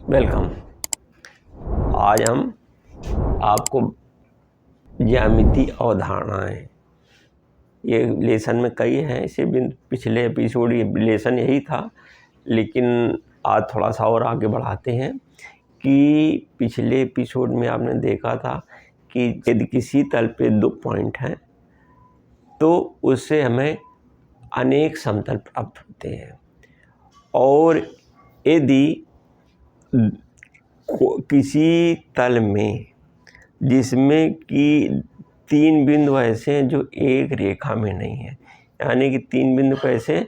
Welcome. आज हम आपको ज्यामिति अवधारणाएं, ये लेसन में कई हैं। इसे पिछले एपिसोड ये लेसन यही था, लेकिन आज थोड़ा सा और आगे बढ़ाते हैं कि पिछले एपिसोड में आपने देखा था कि यदि किसी तल पे 2 पॉइंट हैं तो उससे हमें अनेक समतल प्राप्त होते हैं, और यदि किसी तल में जिसमें कि 3 बिंदु ऐसे हैं जो एक रेखा में नहीं है, यानी कि 3 बिंदु कैसे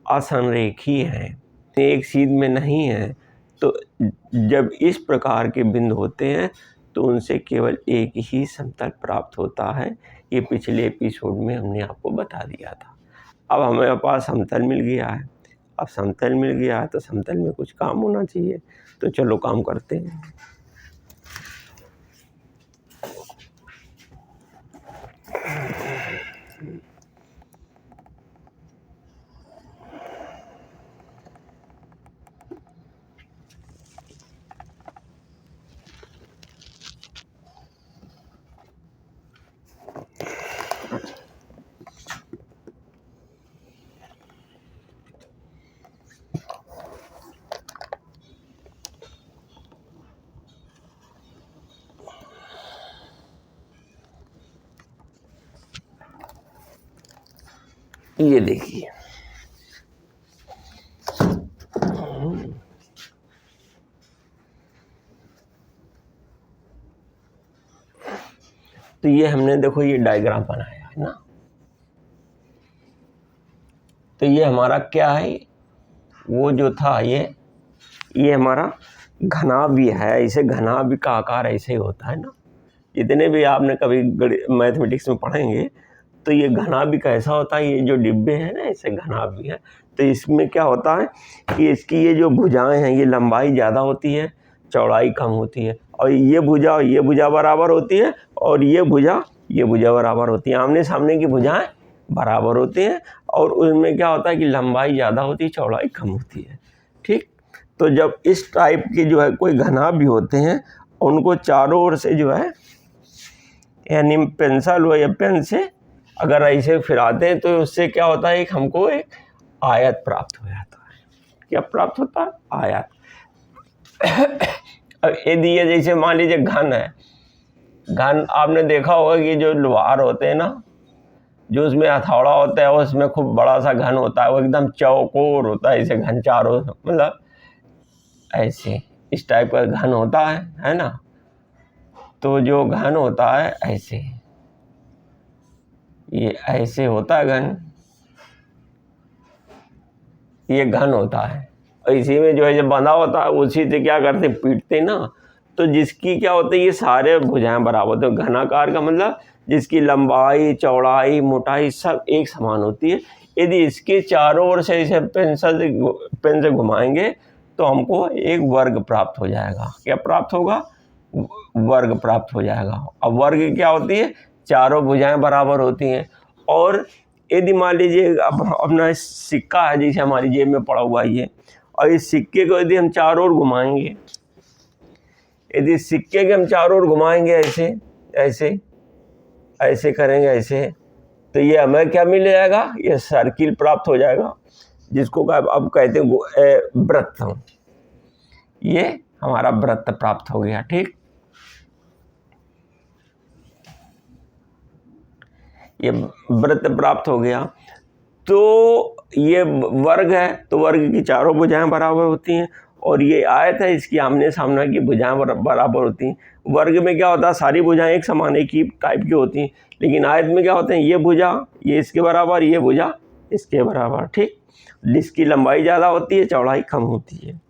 असंरेखीय हैं, एक सीध में नहीं है, तो जब इस प्रकार के बिंदु होते हैं तो उनसे केवल एक ही समतल प्राप्त होता है। ये पिछले एपिसोड में हमने आपको बता दिया था। अब हमारे पास समतल मिल गया है। अब समतल मिल गया है तो समतल में कुछ काम होना चाहिए, तो चलो काम करते हैं। ये देखिए, तो ये हमने देखो ये डायग्राम बनाया है ना। तो ये हमारा क्या है, वो जो था ये हमारा घनाभ भी है। ऐसे घनाभ का आकार ऐसे ही होता है ना। जितने भी आपने कभी मैथमेटिक्स में पढ़ेंगे तो ये घनाभ भी कैसा होता है, ये जो डिब्बे हैं ना ऐसे घनाभ भी है। तो इसमें क्या होता है कि इसकी ये जो भुजाएं हैं, ये लंबाई ज़्यादा होती है, चौड़ाई कम होती है, और ये भुजा बराबर होती है, और ये भुजा बराबर होती है। आमने सामने की भुजाएं बराबर होती हैं, और उनमें क्या होता है कि लंबाई ज़्यादा होती है, चौड़ाई कम होती है। ठीक, तो जब इस टाइप के जो है कोई घनाभ भी होते हैं, उनको चारों ओर से जो है, यानी पेंसिल हो या पेन से अगर ऐसे फिराते हैं तो उससे क्या होता है, हमको एक आयत प्राप्त हो जाता है। क्या प्राप्त होता है? आयत। अब यदि ये जैसे मान लीजिए घन है, घन आपने देखा होगा कि जो लोहार होते हैं ना, जो उसमें हथौड़ा होता है उसमें खूब बड़ा सा घन होता है, वो एकदम चौकोर होता है, ऐसे घन चारों, मतलब ऐसे इस टाइप का घन होता है ना। तो जो घन होता है ऐसे, ये ऐसे होता है घन, ये घन होता है। और इसी में जो है जब बंधा होता है उसी से क्या करते, पीटते ना, तो जिसकी क्या होता है, ये सारे भुजाएं बराबर होते हैं। घनाकार का मतलब जिसकी लंबाई, चौड़ाई, मोटाई सब एक समान होती है। यदि इसके चारों ओर से इसे पेन से घुमाएंगे तो हमको एक वर्ग प्राप्त हो जाएगा। क्या प्राप्त होगा? वर्ग प्राप्त हो जाएगा। अब वर्ग क्या होती है? चारों भुजाएं बराबर होती हैं। और यदि मान लीजिए अपना सिक्का है, जैसे हमारी जेब में पड़ा हुआ ये, और इस सिक्के को यदि हम चारों ओर घुमाएंगे, यदि सिक्के के हम चारों ओर घुमाएंगे ऐसे ऐसे ऐसे करेंगे ऐसे, तो ये हमें क्या मिल जाएगा? ये सर्किल प्राप्त हो जाएगा, जिसको अब कहते हैं वृत्त। ये हमारा वृत्त प्राप्त हो गया। ठीक, ये वृत्त प्राप्त हो गया। तो ये वर्ग है, तो वर्ग की चारों भुजाएं बराबर होती हैं, और ये आयत है, इसकी आमने सामने की भुजाएं बराबर होती हैं। वर्ग में क्या होता है, सारी भुजाएं एक समान एक ही टाइप की होती हैं, लेकिन आयत में क्या होते हैं, ये भुजा ये इसके बराबर, ये भुजा इसके बराबर। ठीक, जिसकी लंबाई ज़्यादा होती है, चौड़ाई कम होती है।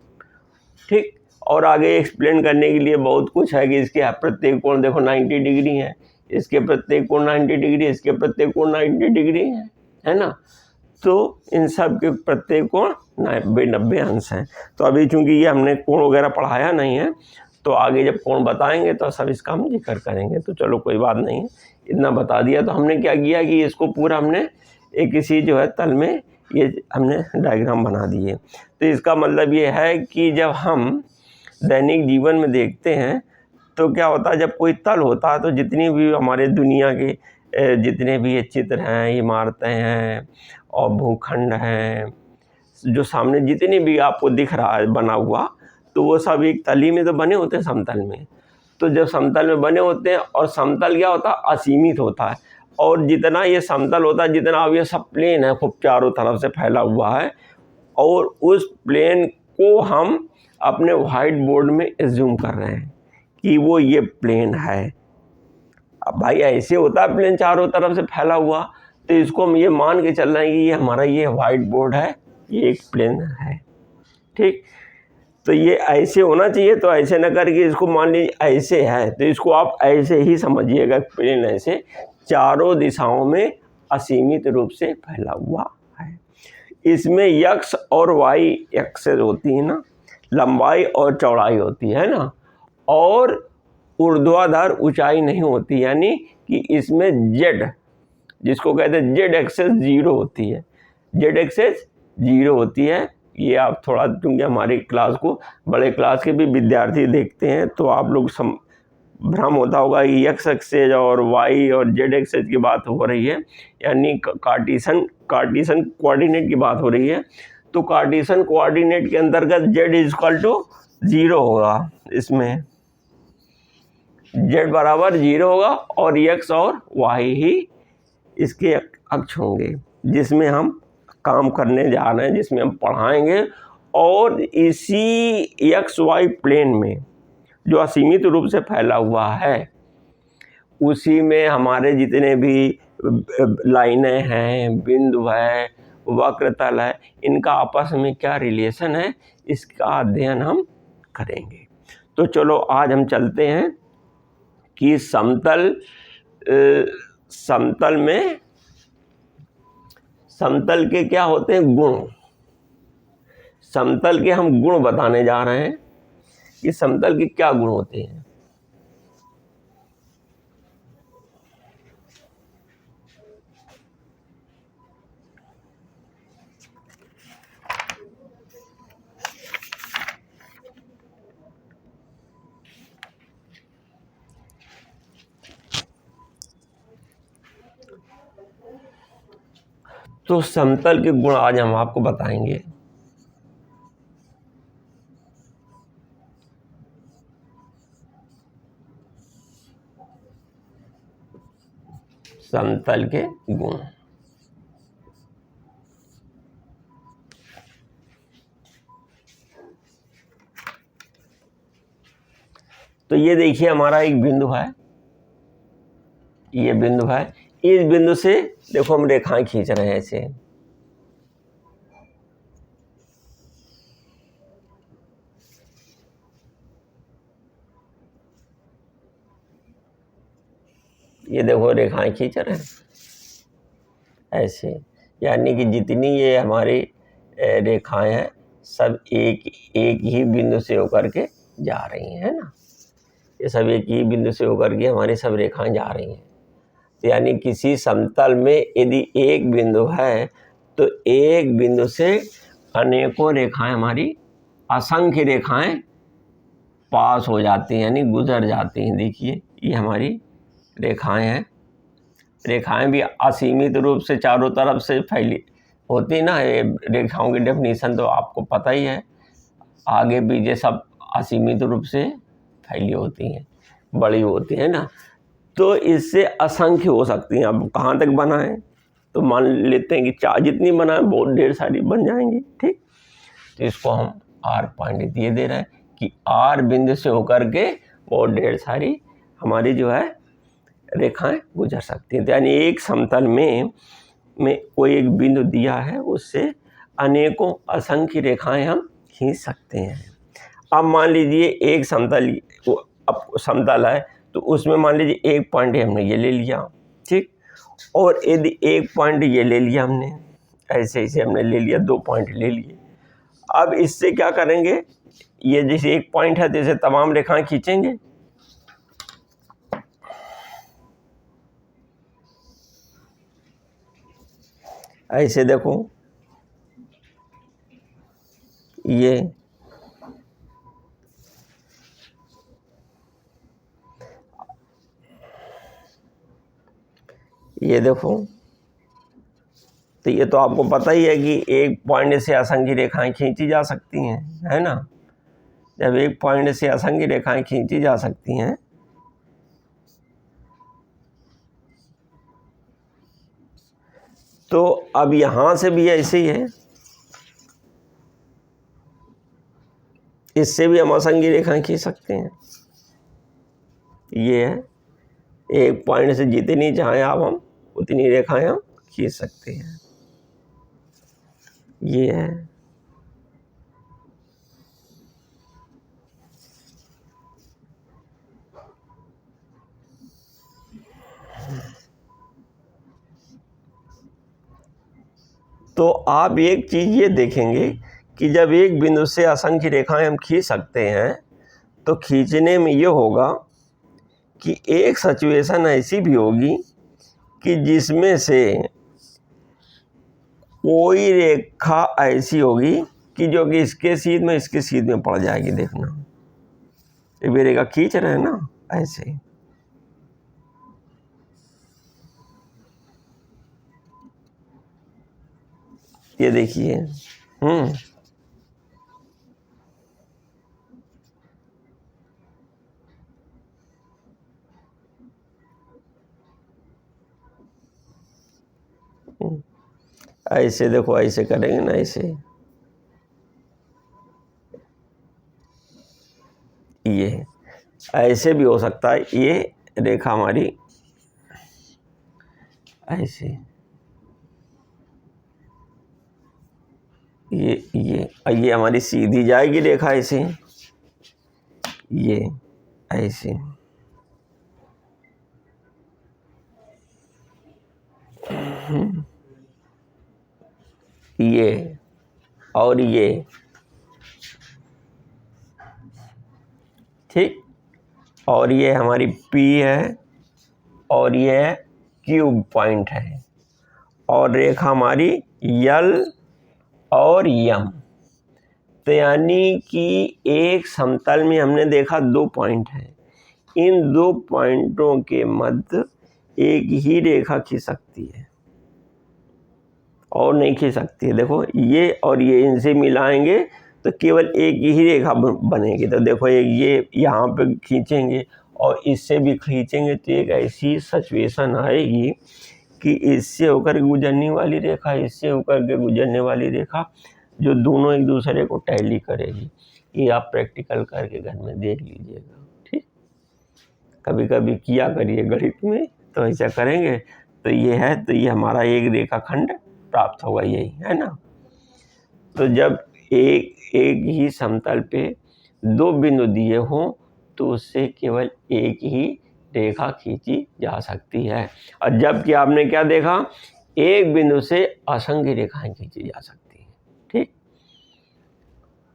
ठीक, और आगे एक्सप्लेन करने के लिए बहुत कुछ है कि इसके प्रत्येक कोण देखो 90 डिग्री है, इसके प्रत्येक कोण 90 डिग्री, इसके प्रत्येक कोण 90 डिग्री है ना। तो इन सब के प्रत्येक कोण 90 अंश हैं। तो अभी चूंकि ये हमने कोण वगैरह पढ़ाया नहीं है, तो आगे जब कोण बताएंगे तो सब इसका हम जिक्र करेंगे। तो चलो कोई बात नहीं है, इतना बता दिया। तो हमने क्या किया कि इसको पूरा हमने एक किसी जो है तल में ये हमने डायग्राम बना दिए। तो इसका मतलब ये है कि जब हम दैनिक जीवन में देखते हैं तो क्या होता है, जब कोई तल होता है तो जितनी भी हमारे दुनिया के जितने भी ये चित्र हैं, इमारतें हैं और भूखंड हैं, जो सामने जितनी भी आपको दिख रहा है बना हुआ, तो वो सब एक तली में तो बने होते हैं, समतल में। तो जब समतल में बने होते हैं, और समतल क्या होता है, असीमित होता है, और जितना ये समतल होता है, जितना अब ये सब प्लेन है खूब चारों तरफ से फैला हुआ है, और उस प्लेन को हम अपने वाइट बोर्ड में एज्यूम कर रहे हैं कि वो ये प्लेन है। अब भाई ऐसे होता है प्लेन चारों तरफ से फैला हुआ, तो इसको हम ये मान के चल रहे हैं कि ये हमारा ये वाइट बोर्ड है, ये एक प्लेन है, ठीक। तो ये ऐसे होना चाहिए, तो ऐसे न करके इसको मान लीजिए ऐसे है, तो इसको आप ऐसे ही समझिएगा, प्लेन ऐसे चारों दिशाओं में असीमित रूप से फैला हुआ है। इसमें एक्स और वाई एक्सेस होती है ना, लंबाई और चौड़ाई होती है ना, और ऊर्ध्वाधर ऊंचाई नहीं होती, यानी कि इसमें जेड, जिसको कहते हैं जेड एक्सेस 0 होती है, जेड एक्सेस 0 होती है। ये आप थोड़ा, क्योंकि हमारी क्लास को बड़े क्लास के भी विद्यार्थी देखते हैं, तो आप लोग भ्रम होता होगा कि एक्स एक्सेस और वाई और जेड एक्सेस की बात हो रही है, यानी कार्टेशियन कोऑर्डिनेट की बात हो रही है। तो कार्टेशियन कोऑर्डिनेट के अंतर्गत जेड इक्वल टू 0 होगा, इसमें जेड बराबर 0 होगा, और एक्स और वाई ही इसके अक्ष होंगे, जिसमें हम काम करने जा रहे हैं, जिसमें हम पढ़ाएंगे। और इसी एक्स वाई प्लेन में जो असीमित रूप से फैला हुआ है, उसी में हमारे जितने भी लाइनें हैं, बिंदु है, वक्रतल है, इनका आपस में क्या रिलेशन है, इसका अध्ययन हम करेंगे। तो चलो आज हम चलते हैं कि समतल के क्या होते हैं गुण। समतल के हम गुण बताने जा रहे हैं कि समतल के क्या गुण होते हैं। तो समतल के गुण आज हम आपको बताएंगे। समतल के गुण, तो ये देखिए हमारा एक बिंदु है, ये बिंदु है। इस बिंदु से देखो हम रेखाएं खींच रहे हैं ऐसे, ये देखो रेखाएं खींच रहे हैं ऐसे, यानी कि जितनी ये हमारी रेखाएं हैं सब एक ही बिंदु से होकर के जा रही हैं, है ना। ये सब एक ही बिंदु से होकर के हमारी सब रेखाएं जा रही हैं। तो यानी किसी समतल में यदि एक बिंदु है, तो एक बिंदु से अनेकों रेखाएं, हमारी असंख्य रेखाएं पास हो जाती हैं, यानी गुजर जाती हैं। देखिए ये हमारी रेखाएं हैं, रेखाएं भी असीमित रूप से चारों तरफ से फैली होती ना। ये रेखाओं की डेफिनेशन तो आपको पता ही है, आगे पीछे सब असीमित रूप से फैली होती हैं, बड़ी होती है ना। तो इससे असंख्य हो सकती हैं। अब कहाँ तक बनाएं, तो मान लेते हैं कि चार जितनी बनाएं बहुत ढेर सारी बन जाएंगी, ठीक। तो इसको हम आर पॉइंट ये दे रहे हैं कि आर बिंदु से होकर के बहुत ढेर सारी हमारी जो है रेखाएं गुजर सकती हैं। तो यानी एक समतल में कोई एक बिंदु दिया है, उससे अनेकों असंख्य रेखाएं हम खींच सकते हैं। अब मान लीजिए एक समतल, अब समतल है तो उसमें मान लीजिए एक पॉइंट हमने ये ले लिया, ठीक। और यदि एक पॉइंट ये ले लिया हमने, ऐसे ऐसे हमने ले लिया, 2 पॉइंट ले लिए। अब इससे क्या करेंगे, ये जैसे एक पॉइंट है, जैसे तमाम रेखाएं खींचेंगे। ऐसे देखो, ये ये देखो, तो ये तो आपको पता ही है कि एक पॉइंट से असंख्य रेखाएं खींची जा सकती हैं, है ना। जब एक पॉइंट से असंख्य रेखाएं खींची जा सकती हैं तो अब यहां से भी ऐसे ही है, इससे भी हम असंख्य रेखाएं खींच सकते हैं। ये है, एक पॉइंट से जितनी चाहें आप हम उतनी रेखाएं हम खींच सकते हैं। ये है, तो आप एक चीज ये देखेंगे कि जब एक बिंदु से असंख्य रेखाएं हम खींच सकते हैं तो खींचने में ये होगा कि एक सिचुएशन ऐसी भी होगी कि जिसमें से कोई रेखा ऐसी होगी कि जो कि इसके सीध में पड़ जाएगी। देखना, ये रेखा खींच रहे हैं ना, ऐसे ये देखिए। ऐसे देखो, ऐसे करेंगे ना, ऐसे ये ऐसे भी हो सकता है। ये रेखा हमारी ऐसे, ये हमारी सीधी जाएगी रेखा ऐसे, ये ऐसे, ये और ये, ठीक। और ये हमारी P है और ये क्यूब पॉइंट है और रेखा हमारी L और M। तो यानी कि एक समतल में हमने देखा 2 पॉइंट हैं, इन 2 पॉइंटों के मध्य एक ही रेखा खींच सकती है और नहीं खींच सकती है। देखो, ये और ये इनसे मिलाएंगे तो केवल एक ही रेखा बनेगी। तो देखो, एक ये यहाँ पे खींचेंगे और इससे भी खींचेंगे तो एक ऐसी सिचुएशन आएगी कि इससे होकर गुजरने वाली रेखा, इससे होकर के गुजरने वाली रेखा, जो दोनों एक दूसरे को टैली करेगी। ये आप प्रैक्टिकल करके घर में देख लीजिएगा, ठीक। कभी कभी किया करिए गणित में, तो ऐसा करेंगे तो ये है, तो ये हमारा एक रेखाखंड प्राप्त होगा, यही है ना। तो जब एक ही समतल पे 2 बिंदु दिए हों तो उससे केवल एक ही रेखा खींची जा सकती है। और जबकि आपने क्या देखा, एक बिंदु से असंख्य रेखाएं खींची जा सकती हैं, ठीक।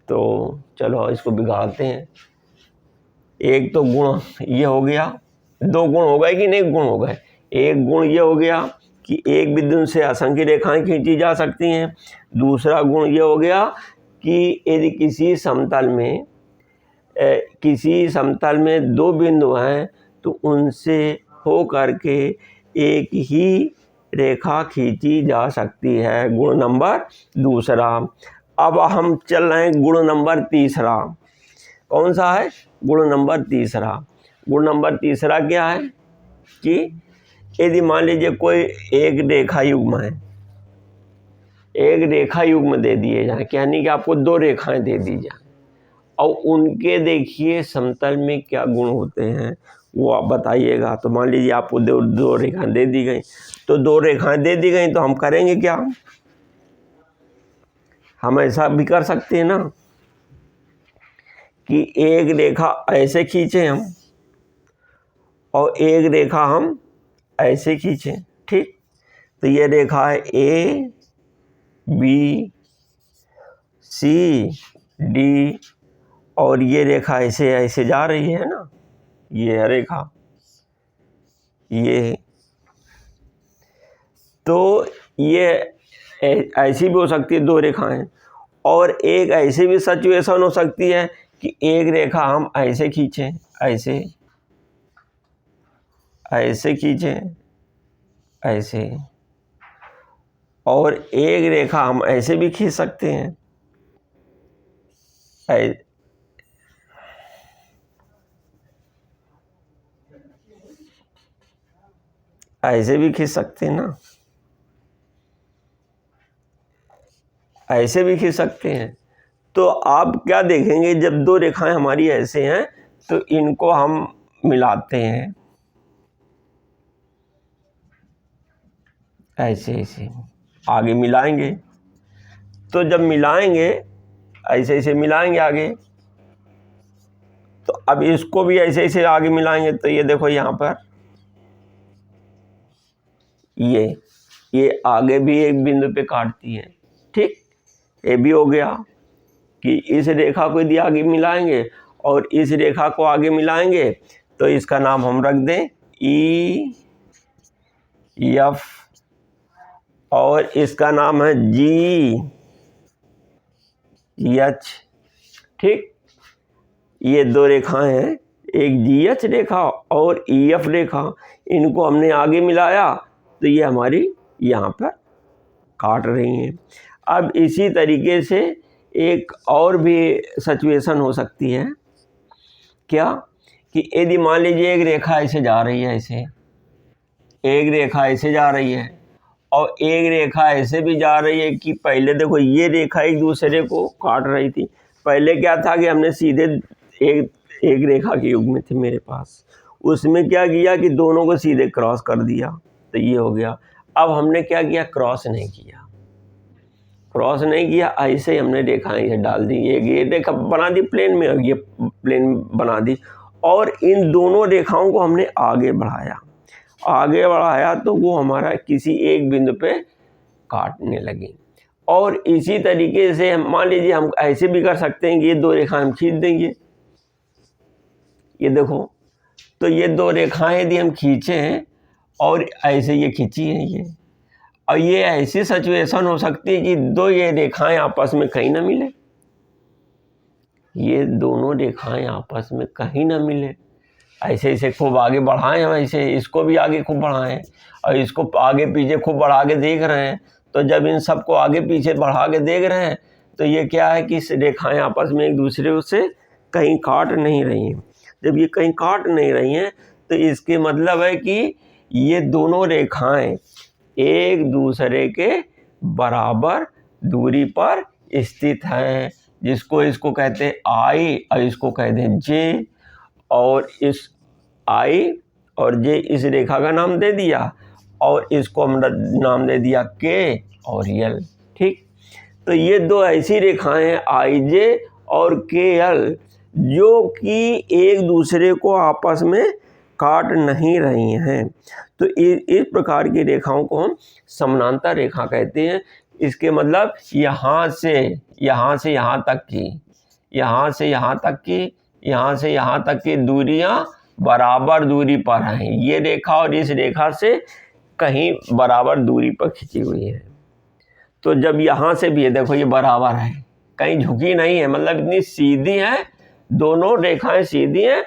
तो चलो इसको बिगाड़ते हैं। एक तो गुण ये हो गया, 2 गुण हो गए कि नहीं गुण हो गए। एक गुण ये हो गया कि एक बिंदु से असंख्य रेखाएं खींची जा सकती हैं। दूसरा गुण ये हो गया कि यदि किसी समतल में 2 बिंदु हैं तो उनसे हो करके एक ही रेखा खींची जा सकती है। गुण नंबर दूसरा। अब हम चल रहे हैं गुण नंबर तीसरा। कौन सा है? गुण नंबर तीसरा। गुण नंबर तीसरा क्या है कि यदि मान लीजिए कोई एक रेखा युग्म है, एक रेखा युग्म दे दिए जाए, यानी कि आपको 2 रेखाएं दे दी जाए और उनके देखिए समतल में क्या गुण होते हैं वो आप बताइएगा। तो मान लीजिए आपको 2 रेखाएं दे दी गई, तो 2 रेखाएं दे दी गई तो हम करेंगे क्या, हम ऐसा भी कर सकते हैं ना कि एक रेखा ऐसे खींचे हम और एक रेखा हम ऐसे खींचे, ठीक। तो ये रेखा है A B C D और ये रेखा ऐसे ऐसे जा रही है ना, ये है रेखा, ये। तो ये ऐसी भी हो सकती है 2 रेखाएं, और एक ऐसी भी सिचुएशन हो सकती है कि एक रेखा हम ऐसे खींचें, ऐसे खींचें, ऐसे, और एक रेखा हम ऐसे भी खींच सकते हैं, ऐसे भी खींच सकते हैं ना, ऐसे भी खींच सकते हैं। तो आप क्या देखेंगे, जब दो रेखाएं हमारी ऐसे हैं तो इनको हम मिलाते हैं ऐसे ऐसे, आगे मिलाएंगे। तो जब मिलाएंगे ऐसे ऐसे मिलाएंगे आगे, तो अब इसको भी ऐसे ऐसे आगे मिलाएंगे। तो ये देखो यहाँ पर ये आगे भी एक बिंदु पे काटती है, ठीक। ये भी हो गया कि इस रेखा को यदि आगे मिलाएंगे और इस रेखा को आगे मिलाएंगे तो इसका नाम हम रख दें ई एफ, और इसका नाम है जी एच, ठीक। ये दो रेखाएं हैं, एक जी एच रेखा और ई एफ रेखा, इनको हमने आगे मिलाया तो ये हमारी यहाँ पर काट रही हैं। अब इसी तरीके से एक और भी सिचुएशन हो सकती है, क्या कि यदि मान लीजिए एक रेखा ऐसे जा रही है, ऐसे एक रेखा ऐसे जा रही है और एक रेखा ऐसे भी जा रही है कि पहले देखो ये रेखा एक दूसरे को काट रही थी। पहले क्या था कि हमने सीधे एक रेखा के युग में थे मेरे पास, उसमें क्या किया कि दोनों को सीधे क्रॉस कर दिया, तो ये हो गया। अब हमने क्या किया, क्रॉस नहीं किया, ऐसे ही हमने रेखाएं ये डाल दी, ये रेखा बना दी प्लेन में, ये प्लेन बना दी, और इन दोनों रेखाओं को हमने आगे बढ़ाया तो वो हमारा किसी एक बिंदु पे काटने लगी। और इसी तरीके से मान लीजिए हम ऐसे भी कर सकते हैं कि ये दो रेखाएं हम खींच देंगे, ये देखो, तो ये दो रेखाएं यदि हम खींचे हैं और ऐसे ये खींची हैं ये, और ये ऐसी सिचुएशन हो सकती है कि दो ये रेखाएं आपस में कहीं ना मिले, ये दोनों रेखाएं आपस में कहीं ना मिले, ऐसे ऐसे खूब आगे बढ़ाएं हम, ऐसे इसको भी आगे खूब बढ़ाएं और इसको आगे पीछे खूब बढ़ा के देख रहे हैं। तो जब इन सबको आगे पीछे बढ़ा के देख रहे हैं तो ये क्या है कि इस रेखाएं आपस में एक दूसरे से कहीं काट नहीं रही हैं। जब ये कहीं काट नहीं रही हैं तो इसके मतलब है कि ये दोनों रेखाएं एक दूसरे के बराबर दूरी पर स्थित हैं, जिसको इसको कहते हैं आई और इसको कहते हैं जे, और इस आई और जे इस रेखा का नाम दे दिया और इसको हम नाम दे दिया के और यल, ठीक। तो ये दो ऐसी रेखाएं हैं आई जे और के यल जो कि एक दूसरे को आपस में काट नहीं रही हैं। तो इस प्रकार की रेखाओं को हम समानांतर रेखा कहते हैं। इसके मतलब यहाँ से यहाँ तक की, यहाँ से यहाँ तक की दूरियाँ बराबर दूरी पर हैं। ये रेखा और इस रेखा से कहीं बराबर दूरी पर खिंची हुई है। तो जब यहाँ से भी ये देखो ये बराबर है, कहीं झुकी नहीं है, मतलब इतनी सीधी है, दोनों रेखाएं सीधी हैं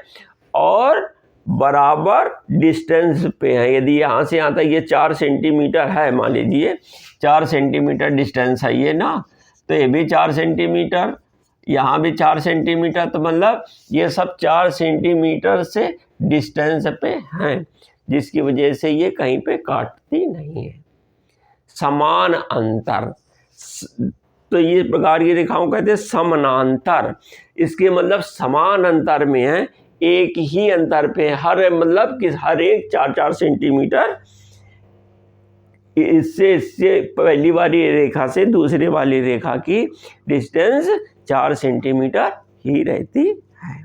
और बराबर डिस्टेंस पे है। यदि यहाँ से यहाँ तक ये 4 सेंटीमीटर है, मान लीजिए 4 सेंटीमीटर डिस्टेंस है ये ना, तो ये भी 4 सेंटीमीटर, यहाँ भी 4 सेंटीमीटर, तो मतलब ये सब 4 सेंटीमीटर से डिस्टेंस पे हैं, जिसकी वजह से ये कहीं पे काटती नहीं है। समान अंतर, तो ये प्रकार की रेखाओं कहते हैं समानांतर। इसके मतलब समान अंतर में है, एक ही अंतर पे, हर मतलब कि हर एक 4-4 सेंटीमीटर इससे पहली वाली रेखा से दूसरी वाली रेखा की डिस्टेंस 4 सेंटीमीटर ही रहती है।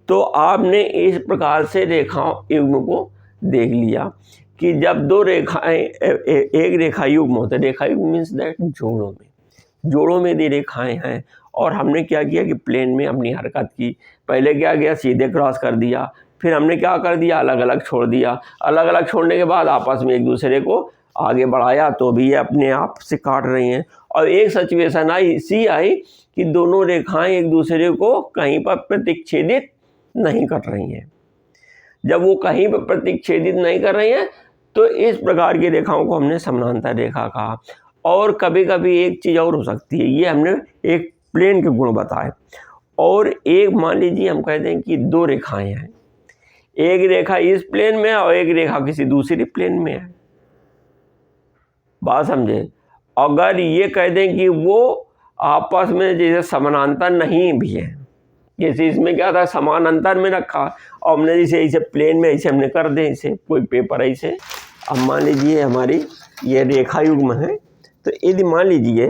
तो आपने इस प्रकार से रेखाओं युग्म को देख लिया कि जब दो रेखाएं एक रेखा युग्म होता है, रेखा युग्म मीन्स दैट जोड़ों में यदि रेखाएं हैं, और हमने क्या किया कि प्लेन में अपनी हरकत की, पहले क्या किया सीधे क्रॉस कर दिया, फिर हमने क्या कर दिया अलग अलग छोड़ दिया, अलग अलग छोड़ने के बाद आपस में एक दूसरे को आगे बढ़ाया तो भी ये अपने आप से काट रही हैं। और एक सिचुएशन आई कि दोनों रेखाएं एक दूसरे को कहीं पर प्रतिच्छेदित नहीं कर रही हैं। जब वो कहीं पर प्रतिच्छेदित नहीं कर रही हैं तो इस प्रकार की रेखाओं को हमने समानांतर रेखा कहा। और कभी कभी एक चीज़ और हो सकती है, ये हमने एक प्लेन के गुण बताए, और एक मान लीजिए हम कहते हैं कि दो रेखाएं हैं, एक रेखा इस प्लेन में है और एक रेखा किसी दूसरी प्लेन में है। बात समझे? अगर ये कह दें कि वो आपस में जैसे समानांतर नहीं भी है, जैसे इसमें क्या था समान अंतर में रखा और हमने जैसे ऐसे प्लेन में ऐसे हमने कर दे इसे कोई पेपर ऐसे। अब मान लीजिए हमारी ये रेखा युग्म है, तो यदि मान लीजिए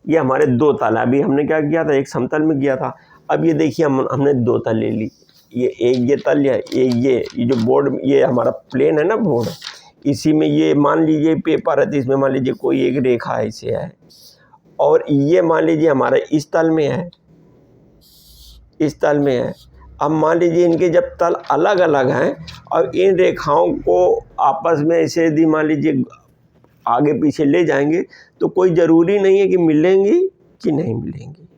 ये हमारे दो तल, अभी हमने क्या किया था एक समतल में किया था, अब ये देखिए हमने दो तल ले ली, ये एक ये तल या ये जो बोर्ड, ये हमारा प्लेन है ना बोर्ड, इसी में ये मान लीजिए पेपर है, तो इसमें मान लीजिए कोई एक रेखा ऐसे है, और ये मान लीजिए हमारा इस तल में है, इस तल में है। अब मान लीजिए इनके जब तल अलग अलग हैं और इन रेखाओं को आपस में ऐसे यदि मान लीजिए आगे पीछे ले जाएंगे तो कोई ज़रूरी नहीं है कि मिलेंगी कि नहीं मिलेंगी,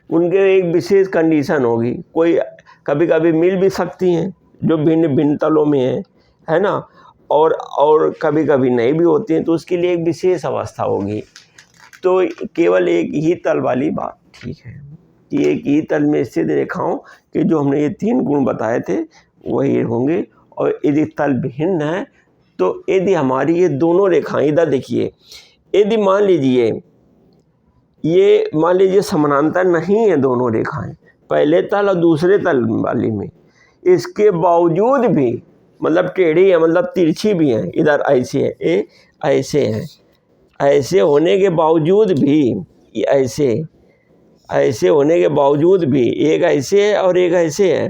उनके एक विशेष कंडीशन होगी, कोई कभी कभी मिल भी सकती हैं जो भिन्न भिन्न तलों में है ना, और कभी कभी नहीं भी होती हैं, तो उसके लिए एक विशेष अवस्था होगी। तो केवल एक ही तल वाली बात ठीक है कि एक ही तल में स्थित रेखाओं के जो हमने ये तीन गुण बताए थे वही होंगे। और यदि तल भिन्न है तो यदि हमारी ये दोनों रेखाएं, इधर देखिए, यदि मान लीजिए समानांतर नहीं है दोनों रेखाएं, पहले तल और दूसरे तल वाली में, इसके बावजूद भी मतलब टेढ़ी है, मतलब तिरछी भी हैं, इधर ऐसे है, ये ऐसे हैं, ऐसे होने के बावजूद भी ऐसे होने के बावजूद भी एक ऐसे है और एक ऐसे है,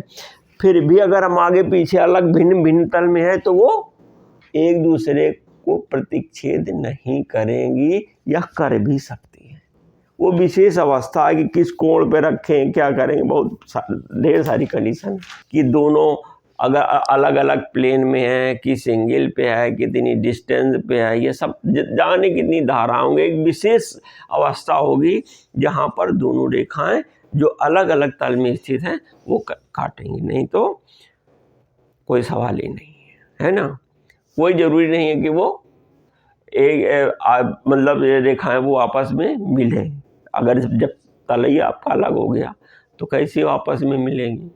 फिर भी अगर हम आगे पीछे अलग भिन्न भिन्न तल में है तो वो एक दूसरे को प्रतिच्छेद नहीं करेंगी या कर भी सकती हैं। वो विशेष अवस्था है कि किस कोण पे रखें, क्या करेंगे, बहुत ढेर सारी कंडीशन कि दोनों अगर अलग अलग प्लेन में है कि सिंगल पे है, कितनी डिस्टेंस पे है, ये सब जाने कितनी धारा होंगे, एक विशेष अवस्था होगी जहाँ पर दोनों रेखाएं जो अलग अलग तल में स्थित हैं वो काटेंगी, नहीं तो कोई सवाल ही नहीं है ना। कोई ज़रूरी नहीं है कि वो मतलब ये रेखाएं वो आपस में मिले, अगर जब तल ही आपका अलग हो गया तो कैसे आपस में मिलेंगी,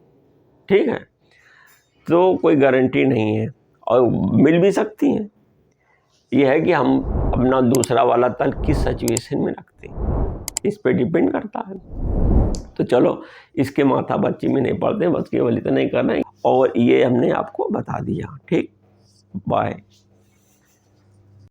ठीक है। तो कोई गारंटी नहीं है और मिल भी सकती हैं, ये है कि हम अपना दूसरा वाला तल किस सिचुएशन में रखते हैं, इस पे डिपेंड करता है। तो चलो इसके माथा बच्ची में नहीं पड़ते, बस केवल इतना ही करना है, और ये हमने आपको बता दिया, ठीक, बाय।